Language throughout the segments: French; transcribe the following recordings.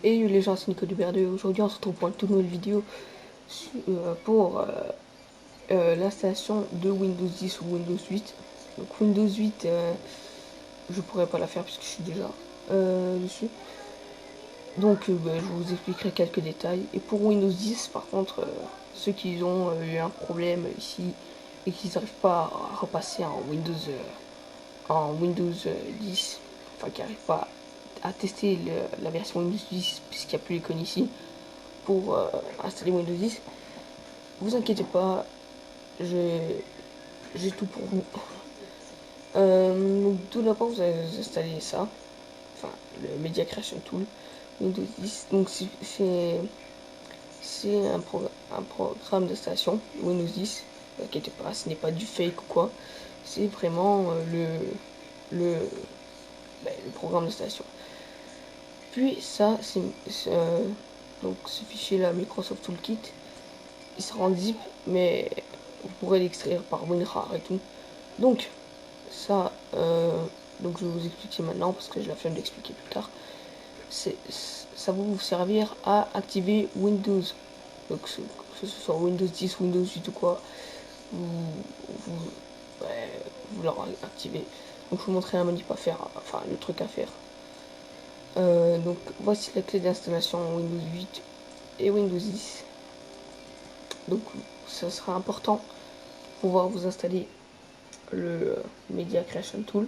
Et les gens, c'est Nico Duberdo. Aujourd'hui, on se retrouve pour une toute nouvelle vidéo pour l'installation de Windows 10 ou Windows 8. Donc Windows 8, je pourrais pas la faire puisque je suis déjà dessus. Donc je vous expliquerai quelques détails. Et pour Windows 10, par contre, ceux qui ont eu un problème ici et qui n'arrivent pas à repasser en Windows 10, enfin qui n'arrivent pas à tester la version Windows 10 puisqu'il n'y a plus l'icône ici pour installer Windows 10, vous inquiétez pas, j'ai tout pour vous. Donc tout d'abord vous allez installer ça, enfin le Media Creation Tool Windows 10. Donc c'est un programme d'installation Windows 10. Ne vous inquiétez pas, ce n'est pas du fake ou quoi, c'est vraiment le, le programme d'installation. Puis ça, donc ce fichier là, Microsoft Toolkit, il sera en zip, mais vous pourrez l'extraire par WinRAR et tout. Donc ça, donc je vais vous expliquer maintenant parce que j'ai la flemme d'expliquer plus tard. Ça va vous servir à activer Windows. Donc que ce soit Windows 10, Windows 8 ou quoi, vous l'aurez activé. Donc je vous montrerai la manip à faire, enfin le truc à faire. Donc voici la clé d'installation Windows 8 et Windows 10. Donc ça sera important pour pouvoir vous installer le Media Creation Tool,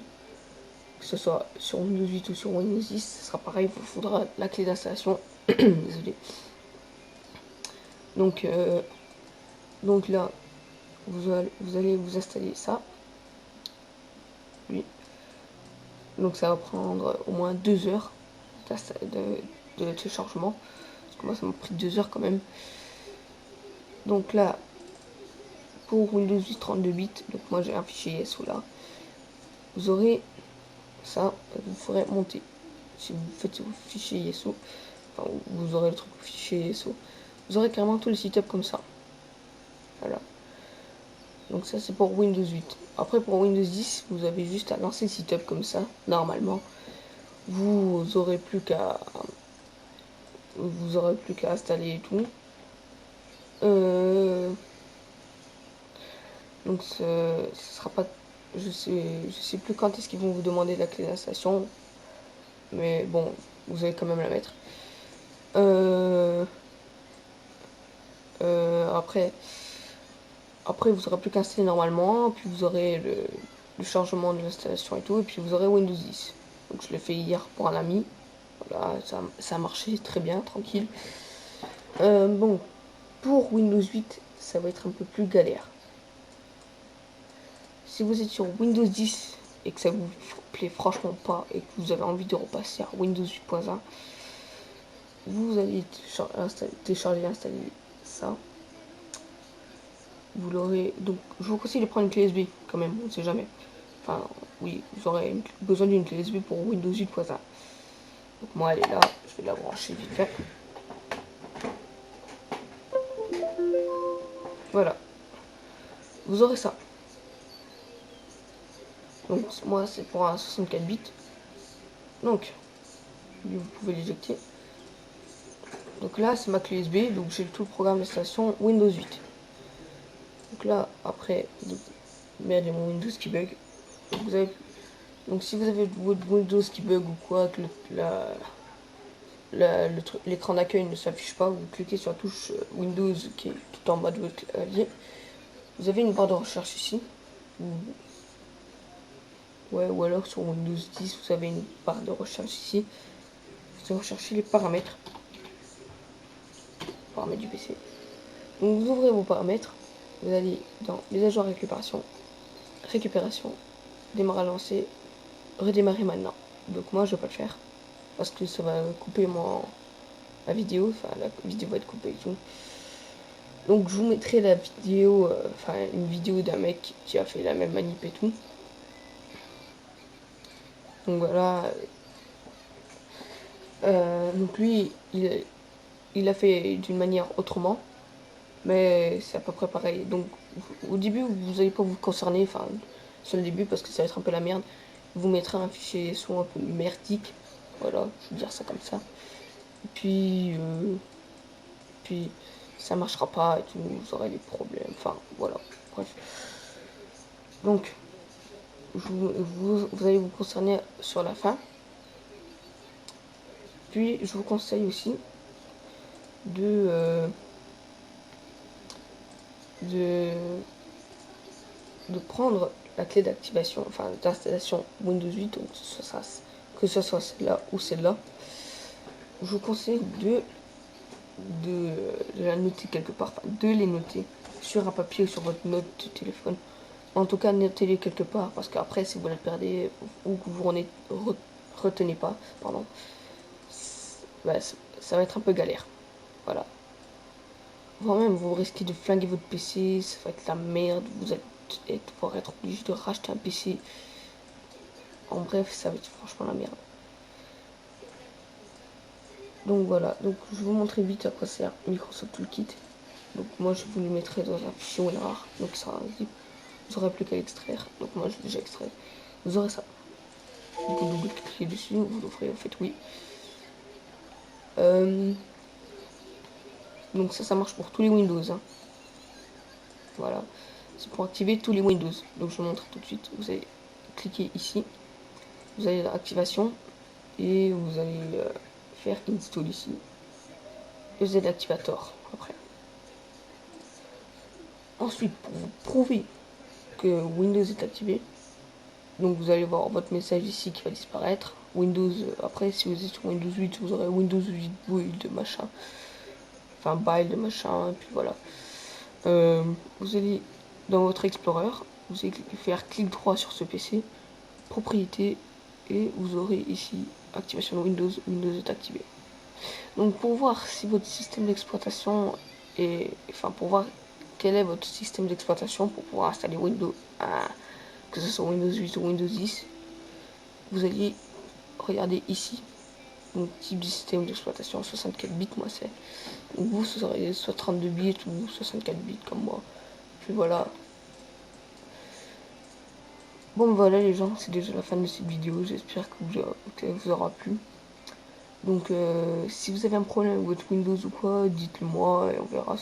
que ce soit sur Windows 8 ou sur Windows 10, ce sera pareil, il vous faudra la clé d'installation. Désolé. Donc, donc là, vous allez vous installer ça. Oui. Donc ça va prendre au moins 2 heures de téléchargement. Parce que moi ça m'a pris 2 heures quand même. Donc là, pour Windows 8 32 bits, donc moi j'ai un fichier ISO là, vous aurez ça, vous ferez monter. Si vous faites vos fichiers ISO, enfin, vous aurez le truc fichier ISO, vous aurez carrément tout le setup comme ça. Voilà. Donc ça c'est pour Windows 8. Après pour Windows 10, vous avez juste à lancer le setup comme ça, normalement. Vous aurez plus qu'à installer et tout. Donc ce sera pas, je sais plus quand est-ce qu'ils vont vous demander la clé d'installation, mais bon, vous allez quand même la mettre. Après vous aurez plus qu'à installer normalement, puis vous aurez le chargement de l'installation et tout, et puis vous aurez Windows 10. Donc je l'ai fait hier pour un ami. Voilà, ça a marché très bien, tranquille. Bon, pour Windows 8, ça va être un peu plus galère. Si vous êtes sur Windows 10 et que ça vous plaît franchement pas et que vous avez envie de repasser à Windows 8.1, vous allez télécharger et installer ça. Vous l'aurez. Donc, je vous conseille de prendre une clé USB quand même, on ne sait jamais. Enfin, oui, vous aurez besoin d'une clé USB pour Windows 8.1. Donc, moi, elle est là, je vais la brancher vite fait. Voilà, vous aurez ça. Donc, moi, c'est pour un 64 bits. Donc, vous pouvez l'éjecter. Donc là, c'est ma clé USB, donc j'ai tout le programme d'installation Windows 8. Donc là, après, merde, il y a mon Windows qui bug. Donc si vous avez votre Windows qui bug ou quoi, que l'écran d'accueil ne s'affiche pas, vous cliquez sur la touche Windows qui est tout en bas de votre clavier. Vous avez une barre de recherche ici. Ou alors sur Windows 10, vous avez une barre de recherche ici. Vous recherchez les paramètres. Paramètres du PC. Donc vous ouvrez vos paramètres. Vous allez dans les ajouts à récupération, démarrer à lancer, redémarrer maintenant. Donc moi je vais pas le faire parce que ça va couper la vidéo, enfin la vidéo va être coupée et tout. Donc je vous mettrai la vidéo, une vidéo d'un mec qui a fait la même manip et tout. Donc voilà. Donc lui, il a fait d'une manière autrement, mais c'est à peu près pareil. Donc au début, vous n'allez pas vous concerner, enfin sur le début parce que ça va être un peu la merde. Vous mettrez un fichier son un peu merdique, voilà, je veux dire ça comme ça. puis ça marchera pas et tout, vous aurez des problèmes, enfin voilà, bref. Donc vous allez vous concerner sur la fin. Puis je vous conseille aussi de, de, de prendre la clé d'activation, enfin d'installation Windows 8, donc que ce soit celle-là ou celle-là. Je vous conseille de, la noter quelque part, enfin, de les noter sur un papier ou sur votre note de téléphone. En tout cas, notez-les quelque part, parce qu'après, si vous la perdez ou que vous retenez pas, pardon, bah, ça va être un peu galère. Voilà. Voire même, vous risquez de flinguer votre PC, ça va être la merde, vous allez devoir être obligé de racheter un PC. En bref, ça va être franchement la merde. Donc voilà, donc je vais vous montrer vite à quoi sert Microsoft Toolkit. Donc moi je vous le mettrai dans un fichier WinRAR, donc ça sera un zip. Vous n'aurez plus qu'à l'extraire, donc moi j'ai déjà extrait. Vous aurez ça. Vous double-cliquez dessus, vous l'ouvrez, vous faites oui. Donc ça marche pour tous les Windows. Hein. Voilà, c'est pour activer tous les Windows. Donc je vous montre tout de suite. Vous allez cliquer ici, vous allez à activation et vous allez faire install ici. Et vous avez l'activator après. Ensuite, pour vous prouver que Windows est activé, donc vous allez voir votre message ici qui va disparaître. Windows, après si vous êtes sur Windows 8, vous aurez Windows 8 build machin. Enfin build machin, et puis voilà. Vous allez dans votre Explorer, vous allez faire clic droit sur ce PC, propriété, et vous aurez ici activation Windows, Windows est activé. Donc pour voir si votre système d'exploitation est, enfin pour voir quel est votre système d'exploitation pour pouvoir installer Windows, que ce soit Windows 8 ou Windows 10, vous allez regarder ici. Donc type de système d'exploitation 64 bits, moi c'est. Donc vous, ce serait soit 32 bits ou 64 bits comme moi. Puis voilà. Bon voilà les gens, c'est déjà la fin de cette vidéo. J'espère que vous aura plu. Donc si vous avez un problème avec votre Windows ou quoi, dites-le moi et on verra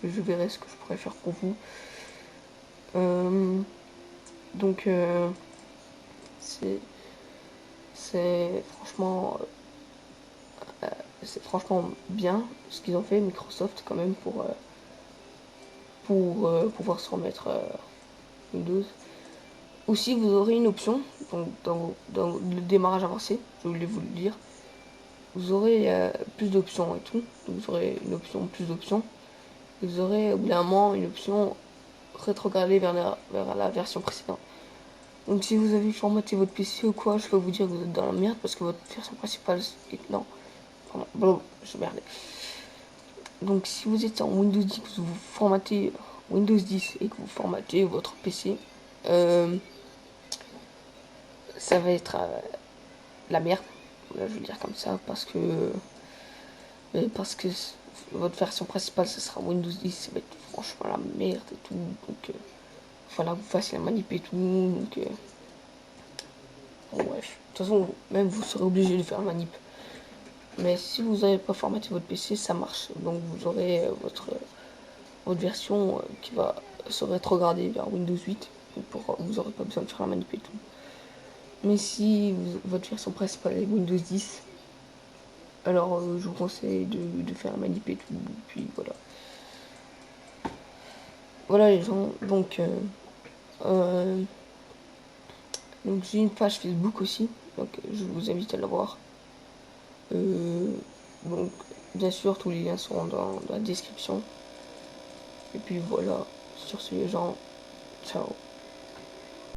je verrai ce que je pourrais faire pour vous. Donc c'est franchement c'est franchement bien ce qu'ils ont fait Microsoft quand même pour pouvoir se remettre Windows. Aussi vous aurez une option donc dans le démarrage avancé, je voulais vous le dire. Vous aurez plus d'options et tout. Donc vous aurez une option, plus d'options. Vous aurez au bout d'un moment une option rétrograder vers la version précédente. Donc si vous avez formaté votre PC ou quoi, je peux vous dire que vous êtes dans la merde parce que votre version principale est... Non, pardon, bon, je merdais. Donc si vous êtes en Windows 10, que vous formatez Windows 10 et que vous formatez votre PC, ça va être la merde. Là, je vais le dire comme ça parce que votre version principale ce sera Windows 10, ça va être franchement la merde et tout. Donc voilà, vous fassiez la manip et tout. Donc bon, bref, de toute façon, même vous serez obligé de faire la manip. Mais si vous n'avez pas formaté votre PC, ça marche. Donc vous aurez votre version qui va se rétrograder vers Windows 8. Vous n'aurez pas besoin de faire la manip et tout. Mais si votre version principale est Windows 10, alors je vous conseille de faire la manip et tout. Puis voilà. Voilà les gens. Donc j'ai une page Facebook aussi. Donc je vous invite à la voir. Donc bien sûr tous les liens seront dans la description. Et puis voilà, sur ce les gens, ciao.